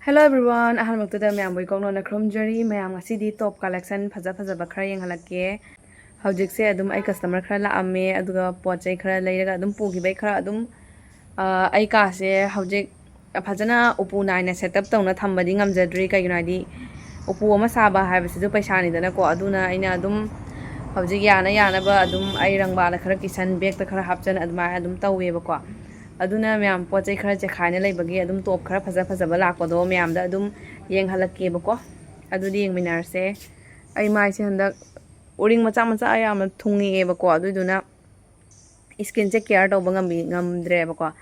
Hello everyone, ahalmaktada mayam boi kongno na kromjari mayam ngasidi top collection phajaba khra yenghalake. Hawjikse adum ai customer khra la amme aduga pochai khra leiraga adum pugi bai khra adum ai ka se hawjik phajana upu naina setup tawna thambadi ngamjadri kaginadi upu ama saba haibasidu paisa ni dana ko aduna aina adum hawjik yana ba adum ai rangba la khra kisan bag ta khra hapjan adma adum tawwe ba ko aduna mayam pochai khra chekhaina leibagi adum top khra phajaba lakpado mayam da adum yenghalake ba ko adudi yengminarse ai mai se handak uring macha ayam thungi ba ko aduduna skin che care to bangam ngamdre ba ko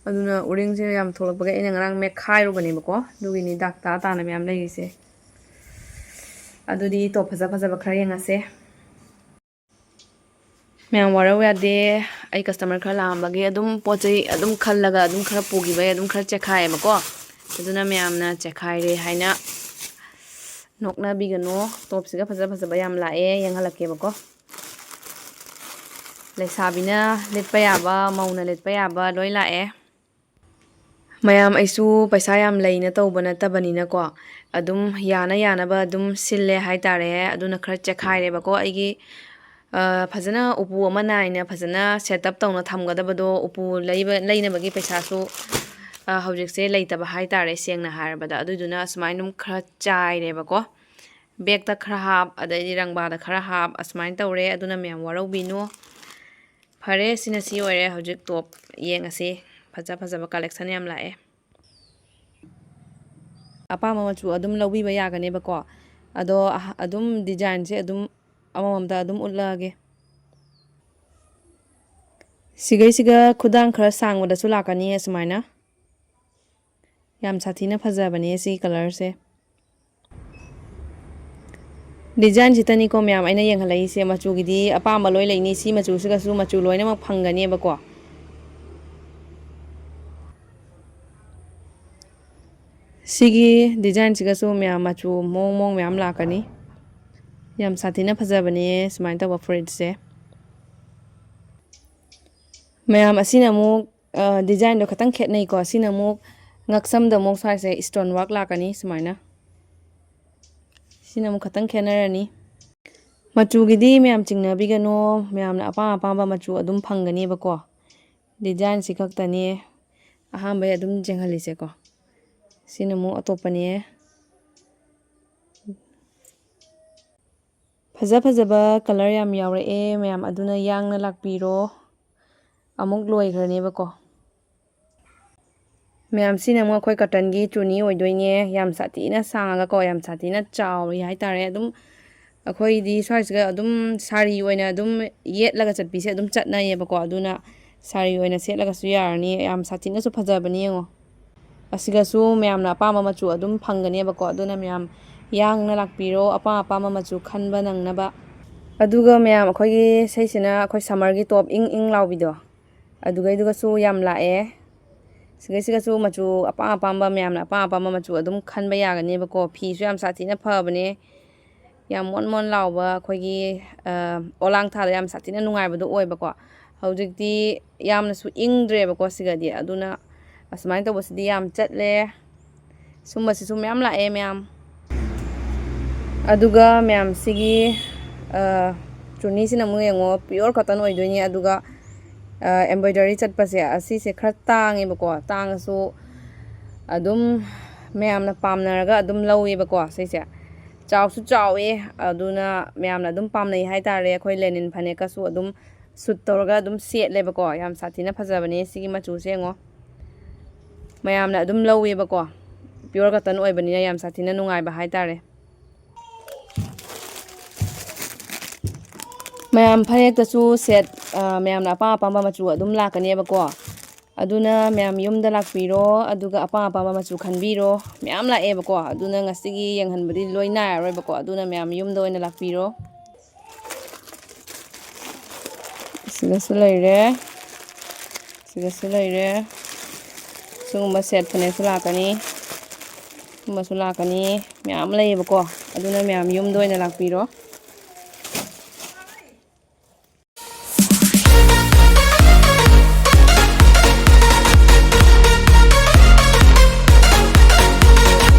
aduna uring se yam tholak baga ina ngarang me khai ru bani ba ko dugini dakta ta na mayam lai se adudi top phajaba khra yengase mayam waraw yade ai customer khra lambage adum pochai adum khallaga adum khra pugi bai adum khra chekhai ba ko aduna mayam na chekhaire haina nokna bigano top siga phajaba yam lae yenghalake ba ko leisabina letpa yaba mauna letpa yaba loi lae mayam aisu paisa yam leina tawbana tabanina ko adum yana ba adum sille hai tare aduna khra chekhaire ba ko aigi phajana upu ama naina phajana setup tawna thamgadabado upu leina bagi paisa su hawjikse leitaba hai tare sengna harabada aduduna asmainum khra chaire ba ko bag ta khra hap adai rangba da khra hap asmain tawre aduna mayam warau binu phare sina si oire hawjik top yengase phajaba collection yam lae apama machu adum lawbi ba yagane ba ko ado adum design se adum amamda adum utlage siga khudang khra sangwada su lakani asmaina yam sathina phajabane si color se design jitani ko mayam aina yenghalai se machu gidi apama loi leini si machu siga su machu loina mak phangani ba ko sigi design siga su mayam machu mong mayam lakani yam sathina phajabane smain tawa fruit se mayam asina muk design do khatang khetnai ko asina muk ngaksam da mok sai se stone work lakani smaina sina muk khatang khenarani machu gidi mayam chingna bigano mayam na apa ba machu adum phangani ba ko design si khaktani aham bai adum jenghali se ko sina muk atopani phajaba color yam yaure mayam aduna yangna lakpiro amuk loi khrane ba ko mayam sina mo khoi cotton gi chuni oidoine yam satina sanga ko yam satina chawi hai tare adum akhoi di size ga adum sari oina adum yet laga chatpi se adum chatna ye ba ko aduna sari oina set laga su yarni yam satina su phajabani ngo asiga su mayam na pa ma machu adum phangani ba ko aduna mayam yangna lakpiro apa ma machu khanba nangna ba aduga mayam akhoi gi seisina akhoi summer gi top ing lawbido aduga su yam lae siga su machu apa ba mayam na apa ma machu adum khanba yagani ba ko phi su yam sathina phabane yam mon lawba akhoi gi olang tha yam sathina nungai ba do oi ba ko hawjikti yamna su ingdre ba ko siga di aduna asmain to bosidi yam chatle sumasi su mayam lae mayam aduga mayam sigi chuni sina mu yengo pure cotton oidoini aduga embroidery chatpase asi se khra tangi ba ko tangasu adum mayamna pamnaraga adum lawi ba ko seise chawsu chawe aduna mayamna adum pamnai hai tare khoi lenin phane ka su adum sut torga adum set le ba ko yam sathina phajabane sigi machu sengo mayamna adum lawi ba ko pure cotton oibani yam sathina nungai ba hai tare mayam phayek ta su set mayam na apa ba machu adum lakani ba ko aduna mayam yumda lakpiro aduga apa ba machu khanbiro mayam la e ba ko aduna ngasigi yenghanbadi loina roi ba ko aduna mayam yumda oina lakpiro siga su leire sungma set phane su lakani mayam lai ba ko aduna mayam yumda oina lakpiro